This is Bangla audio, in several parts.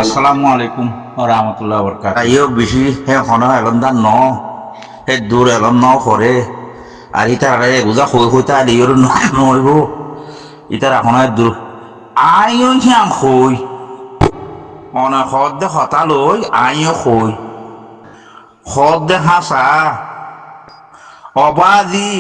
আসসালামু আলাইকুম ওয়া রাহমাতুল্লাহি ওয়া বারাকাতুহু। আইও বেশি হে হন এলন্দার ন হে দূর এলন ন করে আর ইতার আগে গুজা হই হইতা আলিওর নইব ইতার এখন দূর আইও হিয়াম হই অন হদ দে হতা লই আইও হই হদ দে হাসা অবাজি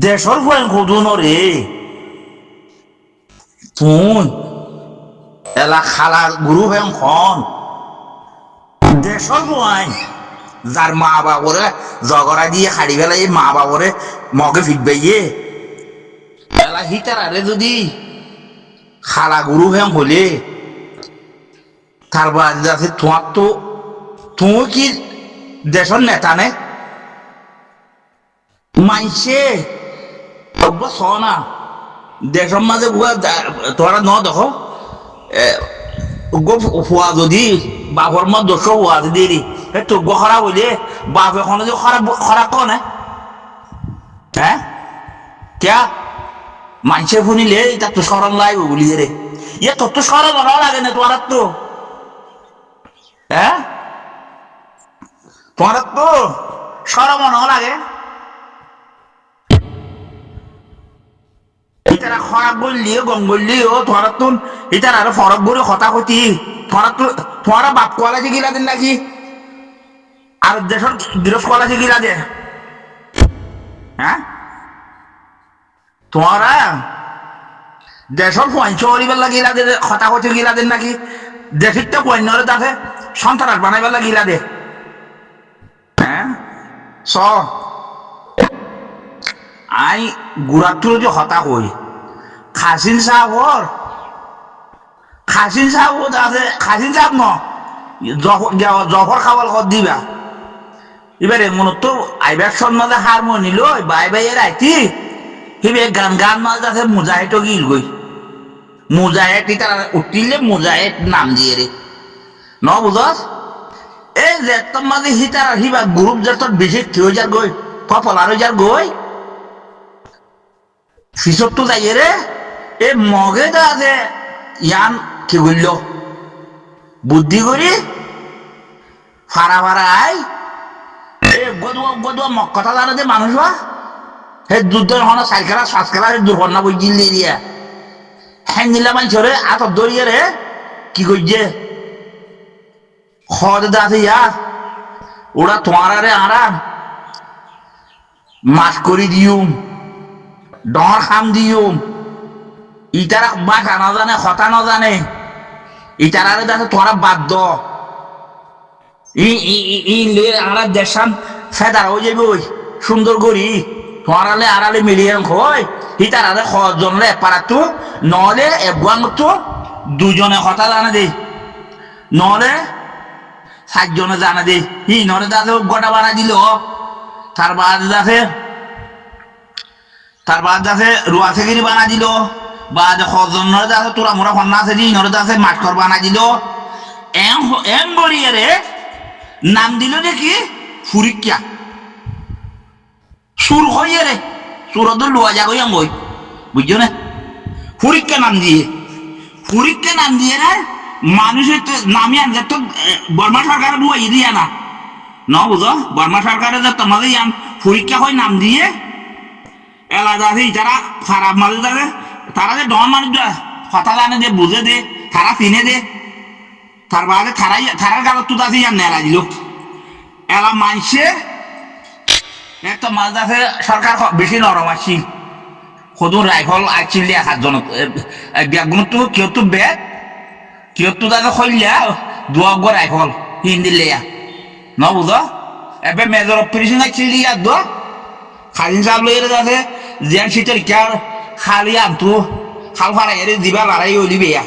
দেশর ফুয়ান খুদুন রে তুই এলা খালা গুরু হেম খন দেশর ফুয়ান যার মা বাবরে জগরা দিয়ে হাড়ি ফেলাই মা বাবরে মগে ফিটবাইয়ে এলা হিতার আরে যদি খালা গুরু হেম হলে তার বাদ আছে তোমার তো তুই কি দেশর নেতা নে মাইছে সনা দেশের মাঝে তোরা ন দেখো হওয়া যদি বাপর মত দোষ হওয়া যদি তোক খারাপ হইলে বাপ এখন যদি খারাপ খারাপ কনে হ্যাঁ क्या মাইছে শুনিলে এটা তো সরল লাগবে বলি রে ইয়ে তোর তো সরল ভালো লাগে না তোমার তো হ্যাঁ তোমার তো সরল মনে লাগে ইতারা খরাব বললিও গম বললিও তোরা তো ইতারা আরো ফরক বলে কথা কইতি তোরা বাপ কলেজে গিলা দেন নাকি আর দেশের গৃহস্থ কলেজে গিলা দে হ্যাঁ তোরা দেশের পঞ্চরিবার লাগিলা দে কথা কইতে গিলা দেন নাকি দেশের তো পণ্যরে তাকে সন্ত্রাস বানাইবার লাগিলা দে হ্যাঁ স আই গুড়াতুর যে হতা কই খাসিন সাহর আছে খাসিন সাহ ন জফর খাওয়াল কর দিবা এবারে মনে তো আইবার সন্মাদে হারমোনি লই বাই বাই এর আইতি হিবে গান মাঝ আছে মুজাহিদ গিল গই মুজাহিদ তারা উঠিলে মুজাহিদ নাম দিয়ে রে ন বুঝস এই যে তোর মাঝে হিতার হিবা গ্রুপ যে তোর বেশি কেউ যার গই পপুলার যার গই ফিসত তো যাই রে এ মগে তো আছে ইয়ান কি বলল বুদ্ধি করি ফারা আই এ গদুয়া কথা জানে যে মানুষ হে যুদ্ধের হন সাইকেলা শ্বাসকেলা দুর্ঘটনা বই দিয়া হ্যাং নিলা মানুষরে আতর দড়িয়ে রে কি করছে খদে আছে ইয়া ওরা তোমার আরে আরা মাস করি দিউম ডর খাম দিউম ইটারা বাসা না জানে হতা না জানে ইটারারে দেখে তোরা বাধ্য আমরা দেশান ফেদার হয়ে যাবে ওই সুন্দর করি তোমারালে আড়ালে মিলিয়ে হয় ইটারারে জনলে পারাতো নহলে এগুয়ান তো দুজনে হতা জানে দে নহলে 7 জনে জানে দে নহলে তাতে গোটা বানা দিল তার বাদ আছে রুয়া থেকে বানা দিল বা সজন আছে তোরা মোরা সন্না আছে দি নরে আছে মাঠকর বানা দিল এম বলিয়ে রে নাম দিল দেখি ফুরিকিয়া সুর হইয়ে রে সুরত লুয়া যাগই আমি বুঝছো না ফুরিকিয়া নাম দিয়ে রে মানুষের তো নামি আনছে তো বর্মা সরকার বুয়াই দিয়া না ন বুঝো বর্মা সরকারের যে তোমাদের ইয়ান ফুরিকিয়া হয় নাম দিয়ে এলাদা আছে যারা খারাপ মানুষ আছে তারা যে ডন মানুষ কথা জানে দে বুঝে দে তারা চিনে দে তার বাদে থারার গালত তুই আছে ইয়ার নেলা দিল এলা মানছে একটা মাছ আছে সরকার বেশি নরম আসছি সদুর রাইফল আসছিল 7 জন ব্যাগুন তো কেউ তো ব্যাগ কেউ তো তাকে খৈলিয়া 2 রাইফল হিন্দি লেয়া ন বুঝো এবে মেজর অপারেশন আসছিল ইয়ার দো খালিন সাহেব লইরে আছে জেন সিটের কার খালি আনতো খাল ফাড়া এর দিবা লড়াই হইলি বেয়া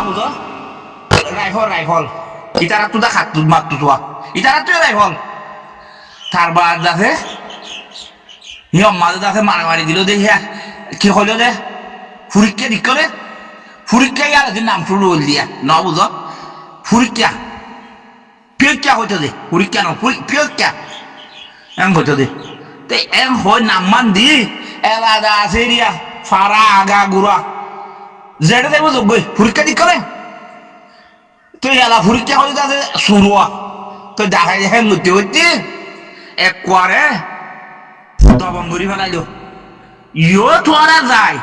বুঝো রাইফল ইতারা তো খাত মারতো তো ইতারা তো রাইফল তার বাদ আছে নিয়ম মাঝে আছে মারামারি দিল দে হ্যাঁ কি হইল দে ফুরিকা দিক করে ফুরিকা ইয়ার নাম শুরু হইল দিয়া ন বুঝো ফুরিকা পিয়কা হইতো দে ফুরিকা ন পিয়কা এম হইতো দে তে এম হয় নাম মান দি এলাদা আছে রিয়া ফারা আগা গুড়া যেটা দেবো যোগ্য পরীক্ষা দিক করে তুই এলা ফুরিতে হয়ে যাচ্ছে শুরুয়া তুই দেখাই দেখে মূর্তি হচ্ছে একবারে দবম ঘুরি ফেলাইলো ইও তোরা যায়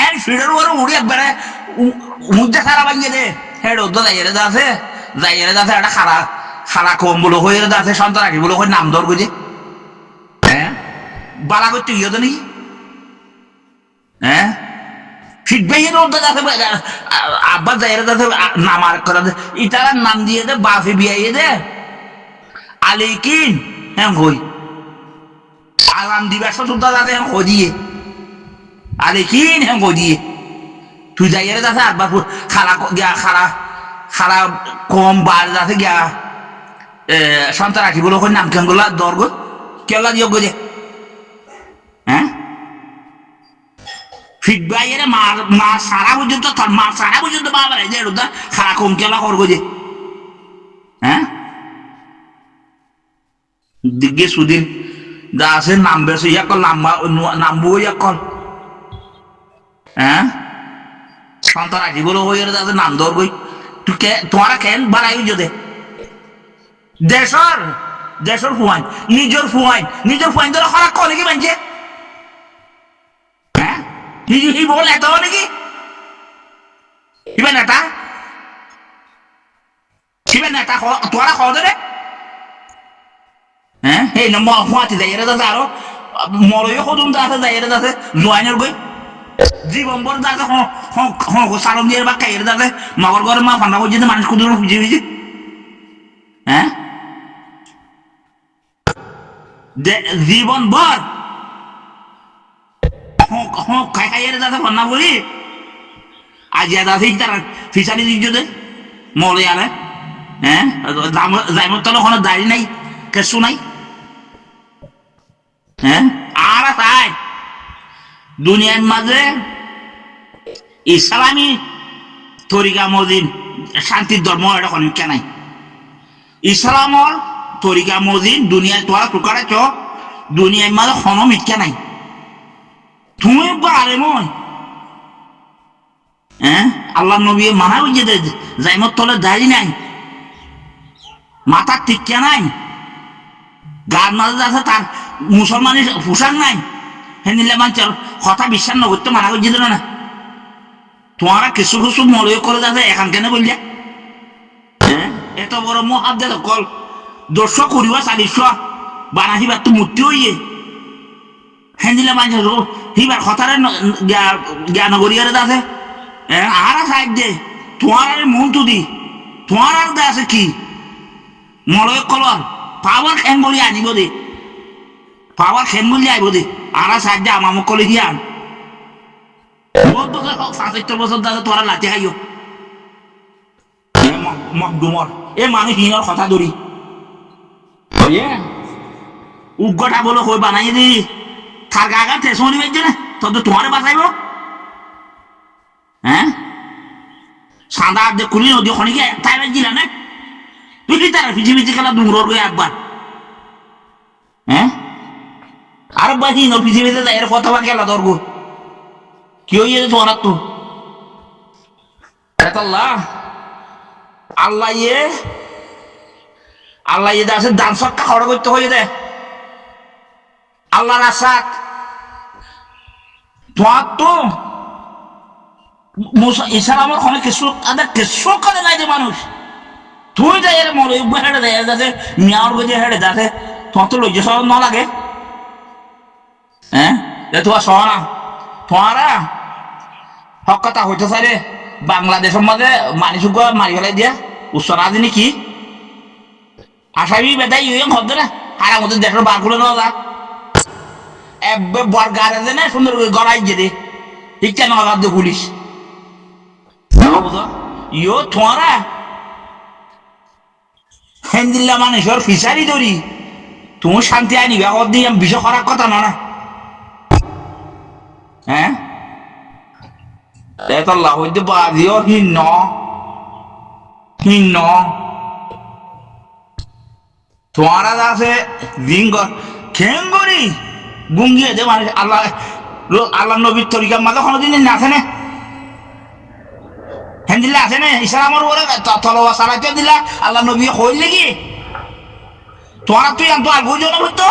এর ফিডের উপরে উড়ি একবারে মুদ্রা সারা ভাঙিয়ে দে হেড ওদ্দ যাইয়ের যাচ্ছে একটা খালা খালা কম বলো হয়ে যাচ্ছে সন্তান রাখি বলো হয়ে নাম দর বুঝে হ্যাঁ বালা করতে গিয়ে তো নাকি হ্যাঁ ফিডব্যাকের ওদ্দ যাচ্ছে আব্বা যাইয়ের যাচ্ছে নাম আর করা ইটারা নাম দিয়ে দে বাফে বিয়াইয়ে দে আলিকিন হ্যাঁ হই আরাম দিবাস সুদ্ধা যাতে হ্যাঁ হদিয়ে আলিকিন হ্যাঁ হদিয়ে তুই যাইয়ের যাচ্ছে আব্বা খালা গিয়া খালা কম বার যাচ্ছে গিয়া সন্তান রাখি বলো ওই নাম কেন গোলা দর্গ কেলা দিও গো যে হ্যাঁ ফিডব্যাকের মা সারা পর্যন্ত মা সারা পর্যন্ত বাবা যে খালা কম কেলা করবো যে হ্যাঁ দিকে সুদিন দা আছে নাম বেশি ইয়া কল নামবো ইয়া কল হ্যাঁ সন্তান রাখি বলো ওই আছে নাম দর গই তুই কে তোমারা কেন বাড়াই যদি দেশর ফুয়াইন নিজের ফুয়াইন ধরে খরাক কলে কি মানছে হ্যাঁ হি বল এত নাকি হিবে নেতা তোরা খাওয়া দেবে হ্যাঁ এই না ফুয়াতি যাই এরা যাচ্ছে আরো মরইও সদুম আছে যাই এরা যাচ্ছে জোয়াইনের গই জীবন বর যাচ্ছে সালম দিয়ে বা কাইয়ের যাচ্ছে মগর ঘরে মা ফান্ডা করছে মানুষ কুদুর খুঁজে খুঁজে হ্যাঁ জীবন ভর খাই খাইয়ের যাচ্ছে ফান্ডা করি আজ যাচ্ছে তারা ফিসারি দিচ্ছে মরে আরে হ্যাঁ জাইমর তলে ওখানে দাঁড়িয়ে নাই কেসু নাই হ্যাঁ আর তাই দুনিয়ার মাঝে ইসলামী তরিকা মদিন শান্তির ধর্ম এটা কোনো নাই ইসলামর তরিকা মদিন দুনিয়ায় তোরা প্রকারেছ দুনিয়ার মাঝে কোনো মিথ্যা নাই তুমি পারে মই হ্যাঁ আল্লাহ নবী মানা বুঝে দে জাইমর তলে দাঁড়িয়ে নাই মাথার টিকা নাই গার মাঝে আছে তার মুসলমানের পোশাক নাই হ্যাঁ নিলে মানুষের কথা বিশ্বাস না করতে মানা করছে না তোমারা কিছু কিছু মলয় করে যাচ্ছে এখান কেন বললে হ্যাঁ এত বড় মহাব দে কল 200 করিবা 40 বানাহিবার তো মূর্তি হইয়ে হ্যাঁ নিলে মানুষের হিবার কথারে জ্ঞান করিয়ারে যাচ্ছে আর সাইড দে তোমার মন তুদি তোমার আর আছে কি মলয় কলর পাওয়ার খেন বলি আনিব দে পাওয়ার খেন বলি আইব দে আর সাহায্যে আমার কলে দিয়ে আন বহুত বছর 75 বছর দাদা তোরা লাঠি খাইও মকদুমর এ মানুষ হিনর কথা ধরি উগ্রটা বলো কই বানাই দি তার গাগা তেসনি বেজে না তবে তোমারে বাঁচাইব হ্যাঁ সাদা দে কুলি নদী খনিকে তাই বাজিলা না তুই তার পৃথিবীতে খেলা দূর গই একবার হ্যাঁ আর বাকি ন পৃথিবীতে এর কথা বা খেলা দর্গ কি হইয়ে তোমার তো আল্লাহ আছে দান সৎকা খড় করতে হয়ে দে আল্লাহর আসাদ তোমার তো ইসলামের অনেক কিছু করে নাই যে মানুষ তুই যাই এর মরে হেঁটে দেয় যাতে মিয়ার গজে হেঁটে যাতে তোমার তো লজ্জা সহ না লাগে হ্যাঁ তোমার সহ না তোমারা হক কথা হইতে চাই রে বাংলাদেশের মাঝে মানুষ মারি ফেলাই দিয়া উচ্চনা দিনি কি আসামি বেদাই ইয়ে হদ না হারা মতো দেশের বার খুলে নেওয়া যা বর গাড়ে দে না সুন্দর করে গড়াই যে ঠিক কেন দে পুলিশ ইয়ো তোমারা হেন্দিল্লা মানুষের ফিসারি ধরি তুমি শান্তি আনিবে দিয়ে বিষয় করার কথা না হ্যাঁ এতলা হইতে বাদিও হিন্ন তোমারা আছে দিন খেন করি গুঙ্গিয়ে দে মানুষ আল্লাহ নবীর তরিকার মাঝে কোনোদিন আছে না হেন দিলে আছে না ইসলামর ওরে তলোয়ার চালাইতে দিলা আল্লাহ নবী হইল নাকি তোরা তুই আনতো আর বুঝো না বুঝতো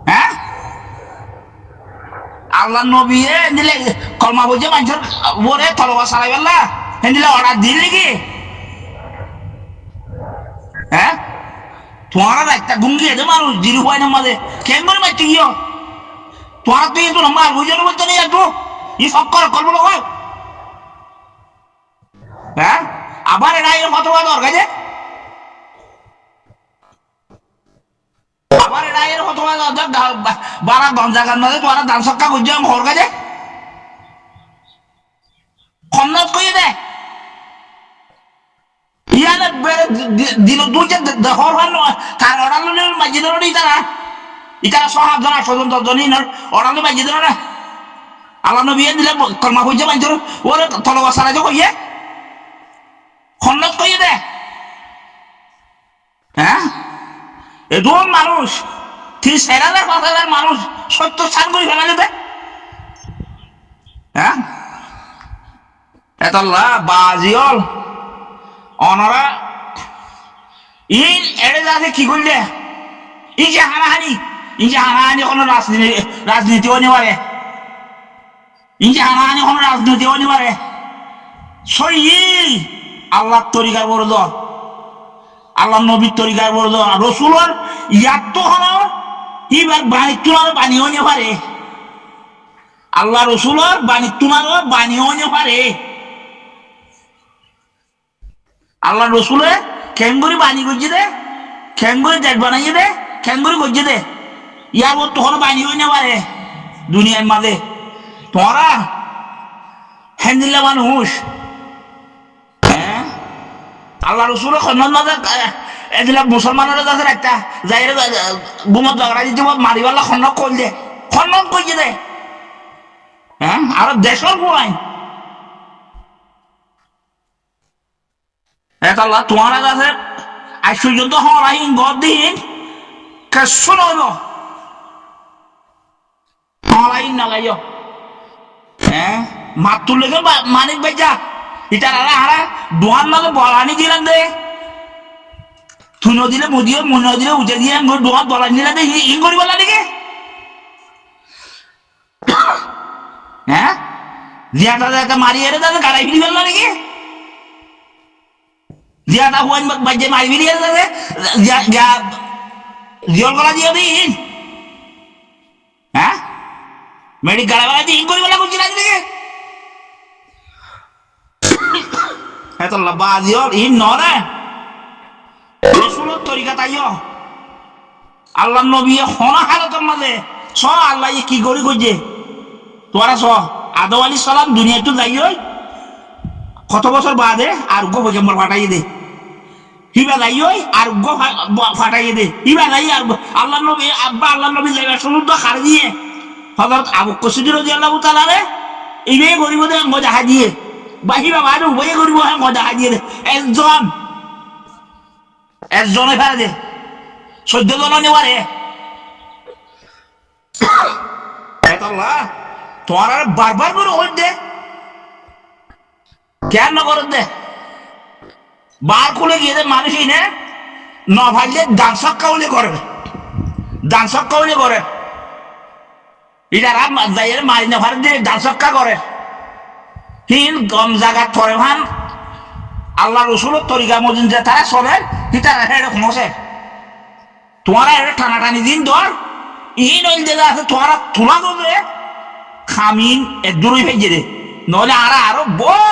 হ্যাঁ আল্লাহ নবী দিলে কলমা বুঝে মানুষের ওরে তলোয়ার চালাই বললা হেন দিলে অর্ডার দিল নাকি হ্যাঁ তোমারা একটা গুঙ্গি আছে মানুষ জিরো হয় না মাঝে কেন করে মারতে গিয়ে তোরা তুই একটু আমার বুঝে না বলতে নেই একটু ই সব কর করবো হয় হ্যাঁ আবার এরা এর কত দরকার যে আবার এরা এর কত বারা গঞ্জা গান মাঝে তোরা দান সক্কা বুঝছে হর কাজে খন্নত কইয়ে দে ইয়ালে দিল দুইটা হর হন কার অড়ালো মাঝে ধরে তারা ইতারা সহাব জন 8 জন 10 জনই অড়ালো মাঝে ধরে আল্লাহ নবী দিলে কলমা বুঝছে মানুষ ওরে তলোয়ার চালাইতে কইয়ে খন্নত কইয়ে দে হ্যাঁ এদম মানুষ 30,000-40,000 মানুষ 70 স্থান করে ফেলা যাবে হ্যাঁ এতল্লা বাজিল অনরা ইন এড়ে যাতে কি করলে ই যে হানাহানি কোনো রাজনীতি হতে পারে ই যে হানাহানি কোনো রাজনীতি হতে পারে সই আল্লাহ তরিকার বড় দল আল্লাহ নবীর তরিকার বড় দল রসুলের ইয়ার তো হলো এবার বাণিজ্য বানিয়েও নিতে পারে আল্লাহ রসুলের বাণিজ্য বানিয়েও নিতে পারে আল্লাহ রসুলে খেঙ্গুরি বানি করছে দে খেঙ্গুরি ডেট বানাইয়ে দে খেঙ্গুরি করছে দে ইয়ার ওর তখন বানিয়েও নিতে পারে দুনিয়ার মাঝে তোরা হ্যান্ডিল্লা মানুষ আল্লাহ রসুলের খন্ডন মাঝে এদিলা মুসলমানের কাছে একটা যাই গুমত ঝগড়া দিতে মারিবাল্লা খন্ডন করলে খন্ডন করছে দে হ্যাঁ আর দেশের পুরাই আল্লাহ তোমার কাছে আজ পর্যন্ত হরাইন গদ দিন কেসো নইব হরাইন নাগাইও হ্যাঁ মাত তুললে মানিক বেজা ইটার হারা দোয়ান মাকে বলানি দিলেন দে তুই দিলে মুদিও মনে দিলে উঠে দিয়ে দোয়ান বলানি দিলেন দে ইন করি বলা নাকি হ্যাঁ জিয়াটা মারি এরে তাদের গাড়াই ফিরি ফেললো নাকি জিয়াটা হুয়ান বাজে মারি ফিরি এরে তাদের জিয়ল করা দিয়ে দিন হ্যাঁ মেডিক গাড়া বেলা দিয়ে ইন করি বলা করছি নাকি এতলা বাজিও ইন নরে রসুলের তরিকা তাইও আল্লাহ নবী হনা হালতের মাঝে স আল্লাহ কি করি করছে তোরা স আদম আলী সালাম দুনিয়া তো যাই কত বছর বাদে আর গো পয়গম্বর ফাটাই দে হিবা যাই আর গো ফাটাই দে হিবা যাই আর আল্লাহ নবী আব্বা আল্লাহ নবী যাইবা সমুদ্র খার দিয়ে হযরত আবু বকর রাদিয়াল্লাহু তাআলা রে ইবে গরিব দে মজা হাজিয়ে বাহিবা বাড়ি উভয়ে করিব হ্যাঁ মজা হাজিয়ে দে একজনে ফেলে দে 14 জন নেওয়ারে তোমার বারবার করে হই দে কেন করে দে বার খুলে গিয়ে মানুষই না ন ভাইলে ডান্সক কাউলে করে ডান্সক কাউলে করে এটা যাইয়ের মারি না ভারে দিয়ে ডান্সক্কা করে হিন গম জায়গা থরে ভান আল্লাহ রসুলের তরিকা মজিন যে তারা চলে তারা এরকম আছে তোমারা এটা টানাটানি দিন ধর ইন ওই যেটা আছে তোমারা তোলা দেবে খামিন এক দূরই ভেজে দে নহলে আরো বড়